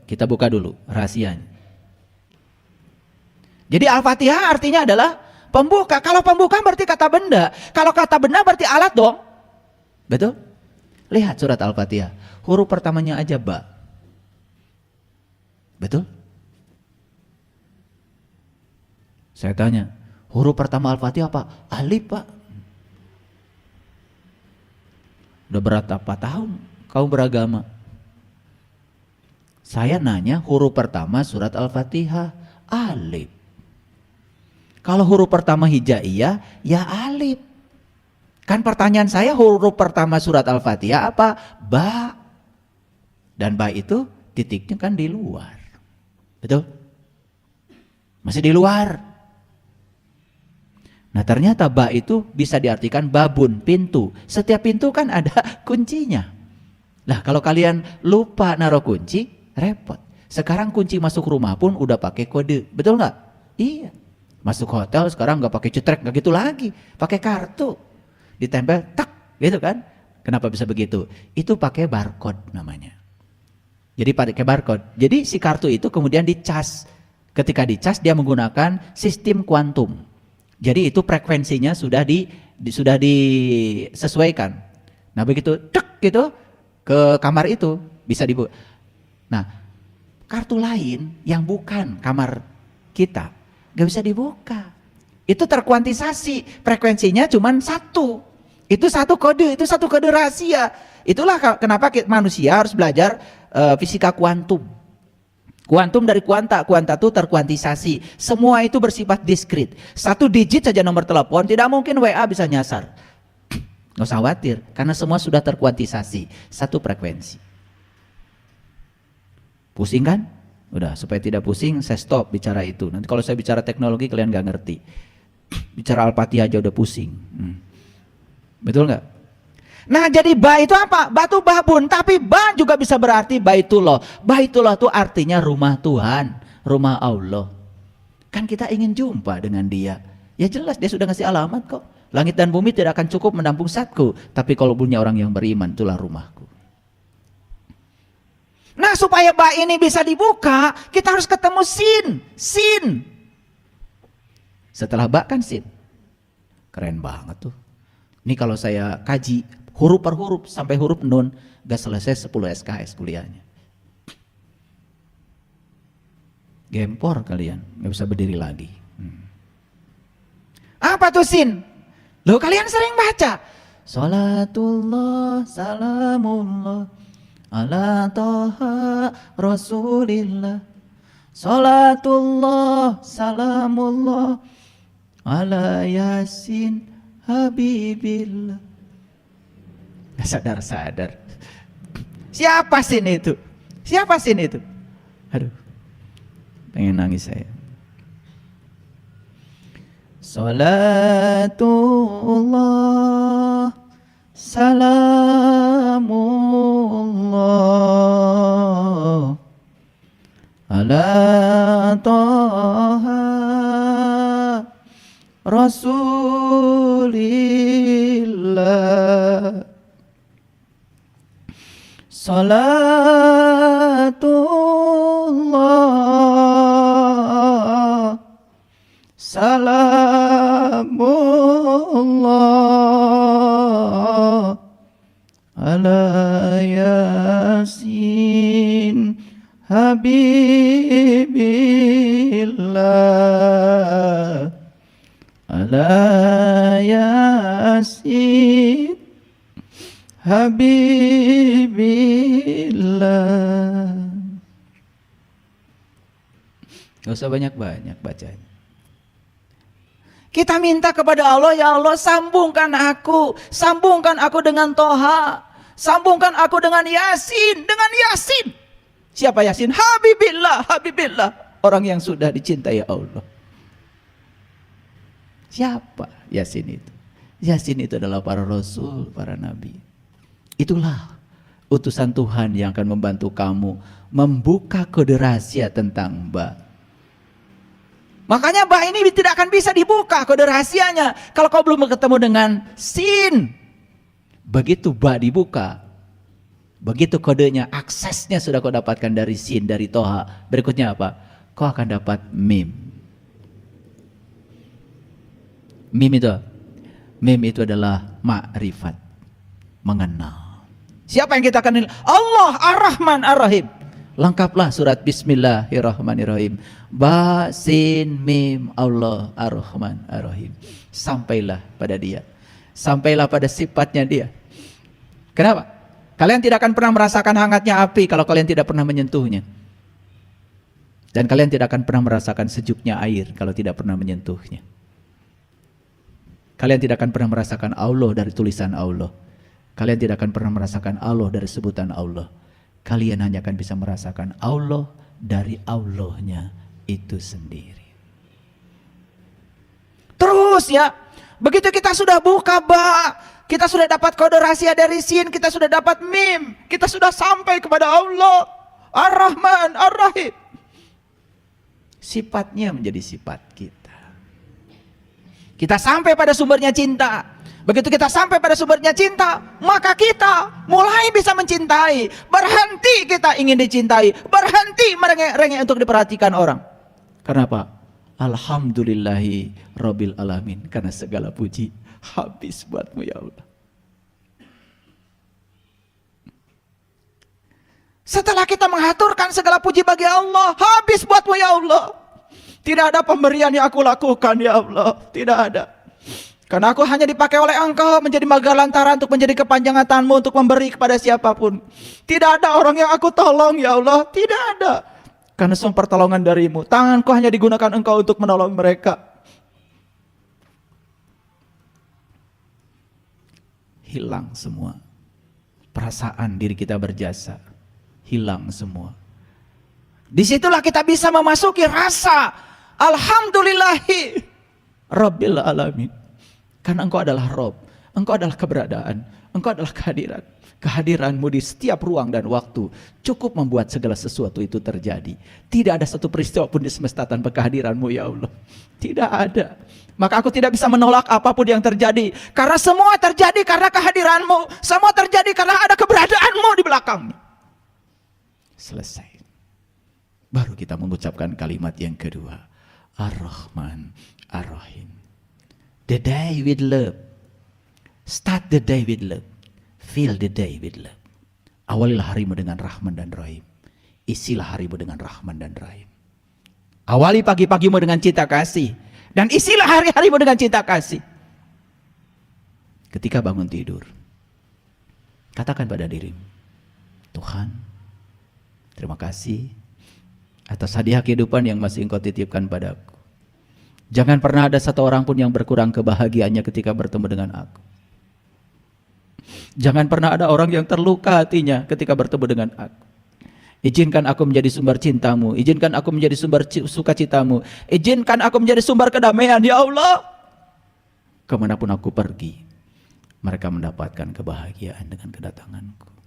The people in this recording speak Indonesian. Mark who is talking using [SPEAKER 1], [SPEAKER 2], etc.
[SPEAKER 1] kita buka dulu rahasianya. Jadi Al-Fatihah artinya adalah pembuka. Kalau pembuka berarti kata benda. Kalau kata benda berarti alat dong. Betul? Lihat surat Al-Fatihah. Huruf pertamanya aja ba. Betul? Saya tanya, huruf pertama Al-Fatihah apa? Alif, Pak. Udah berapa tahun kau beragama? Saya nanya huruf pertama surat Al-Fatihah, alif. Kalau huruf pertama hijaiyah, ya alif. Kan pertanyaan saya huruf pertama surat Al-Fatihah apa? Ba. Dan ba itu titiknya kan di luar. Betul? Masih di luar. Nah ternyata ba itu bisa diartikan babun, pintu. Setiap pintu kan ada kuncinya. Nah kalau kalian lupa naruh kunci, repot. Sekarang kunci masuk rumah pun udah pakai kode. Betul nggak? Iya. Masuk hotel sekarang nggak pakai cetrek, nggak gitu lagi. Pakai kartu. Ditempel, tak, gitu kan. Kenapa bisa begitu? Itu pakai barcode namanya. Jadi pakai barcode. Jadi si kartu itu kemudian dicas. Ketika dicas dia menggunakan sistem kuantum. Jadi itu frekuensinya sudah disesuaikan. Nah begitu cek gitu ke kamar itu bisa dibuka. Nah kartu lain yang bukan kamar kita gak bisa dibuka. Itu terkuantisasi, frekuensinya cuma satu. Itu satu kode rahasia. Itulah kenapa manusia harus belajar fisika kuantum. Kuantum dari kuanta itu terkuantisasi. Semua itu bersifat diskrit. Satu digit saja nomor telepon, tidak mungkin WA bisa nyasar. Nggak usah khawatir, karena semua sudah terkuantisasi. Satu frekuensi. Pusing kan? Udah, supaya tidak pusing, saya stop bicara itu. Nanti kalau saya bicara teknologi, kalian nggak ngerti. Bicara Al-Fatihah aja udah pusing. Betul nggak? Nah jadi ba itu apa? Ba itu babun, tapi ba juga bisa berarti baitullah. Baitullah itu artinya rumah Tuhan, rumah Allah. Kan kita ingin jumpa dengan dia. Ya jelas dia sudah ngasih alamat kok. Langit dan bumi tidak akan cukup menampung zatku, tapi kalau punya orang yang beriman, itulah rumahku. Nah supaya ba ini bisa dibuka, kita harus ketemu sin. Setelah ba kan sin. Keren banget tuh. Ini kalau saya kaji huruf per huruf sampai huruf nun gak selesai 10 SKS kuliahnya. Gempor kalian, gak bisa berdiri lagi. Apa tuh sin? Loh kalian sering baca Salatullah salamullah ala toha rasulillah. Salatullah salamullah ala yasin habibillah. Sadar. Siapa sin itu? Aduh, pengen nangis saya. Salatullah salamullah ala toha rasulillah. Salatullah salamullah ala yasin habibillah ala yasin habibillah. Gak usah banyak-banyak bacanya. Kita minta kepada Allah, ya Allah sambungkan aku dengan Toha, sambungkan aku dengan Yasin, Siapa Yasin? Habibillah, orang yang sudah dicintai Allah. Siapa Yasin itu? Yasin itu adalah para rasul, para nabi. Itulah utusan Tuhan yang akan membantu kamu membuka kode rahasia tentang ba. Makanya ba ini tidak akan bisa dibuka kode rahasianya kalau kau belum ketemu dengan sin. Begitu ba dibuka, Begitu kodenya, aksesnya sudah kau dapatkan dari sin, dari toha. Berikutnya apa? Kau akan dapat mim. Mim itu adalah ma'rifat, mengenal. Siapa yang kita kenal? Allah Ar-Rahman Ar-Rahim. Lengkaplah surat Bismillahirrahmanirrahim. Ba, sin, mim, Allah Ar-Rahman Ar-Rahim. Sampailah pada dia. Sampailah pada sifatnya dia. Kenapa? Kalian tidak akan pernah merasakan hangatnya api kalau kalian tidak pernah menyentuhnya. Dan kalian tidak akan pernah merasakan sejuknya air kalau tidak pernah menyentuhnya. Kalian tidak akan pernah merasakan Allah dari tulisan Allah. Kalian tidak akan pernah merasakan Allah dari sebutan Allah. Kalian hanya akan bisa merasakan Allah dari Allahnya itu sendiri. Terus ya, begitu kita sudah buka kita sudah dapat kode rahasia dari sin, kita sudah dapat mim, kita sudah sampai kepada Allah Ar-Rahman Ar-Rahim. Sifatnya menjadi sifat kita. Kita sampai pada sumbernya cinta. Begitu kita sampai pada sumbernya cinta, maka kita mulai bisa mencintai. Berhenti kita ingin dicintai, berhenti merengek-rengek untuk diperhatikan orang. Karena apa? Alhamdulillahi Rabbil Alamin. Karena segala puji habis buatmu ya Allah. Setelah kita mengaturkan segala puji bagi Allah, habis buatmu ya Allah. Tidak ada pemberian yang aku lakukan ya Allah. Tidak ada. Karena aku hanya dipakai oleh Engkau menjadi magalantaran untuk menjadi kepanjangan tanganmu untuk memberi kepada siapapun. Tidak ada orang yang aku tolong ya Allah. Tidak ada. Karena semua pertolongan darimu. Tanganku hanya digunakan Engkau untuk menolong mereka. Hilang semua. Perasaan diri kita berjasa. Hilang semua. Disitulah kita bisa memasuki rasa Alhamdulillahi Rabbil Alamin. Karena Engkau adalah Rob, Engkau adalah keberadaan, Engkau adalah kehadiran. Kehadiranmu di setiap ruang dan waktu cukup membuat segala sesuatu itu terjadi. Tidak ada satu peristiwa pun di semesta tanpa kehadiranmu ya Allah. Tidak ada. Maka aku tidak bisa menolak apapun yang terjadi. Karena semua terjadi karena kehadiranmu. Semua terjadi karena ada keberadaanmu di belakangnya. Selesai. Baru kita mengucapkan kalimat yang kedua. Ar-Rahman Ar-Rahim. The day with love. Start the day with love. Fill the day with love. Awalilah harimu dengan Rahman dan Rahim. Isilah harimu dengan Rahman dan Rahim. Awali pagi-pagimu dengan cinta kasih. Dan isilah hari-harimu dengan cinta kasih. Ketika bangun tidur, katakan pada dirimu, Tuhan, terima kasih atas hadiah kehidupan yang masih Engkau titipkan padaku. Jangan pernah ada satu orang pun yang berkurang kebahagiaannya ketika bertemu dengan aku. Jangan pernah ada orang yang terluka hatinya ketika bertemu dengan aku. Izinkan aku menjadi sumber cintamu. Izinkan aku menjadi sumber sukacitamu. Izinkan aku menjadi sumber kedamaian ya Allah. Kemanapun aku pergi, mereka mendapatkan kebahagiaan dengan kedatanganku.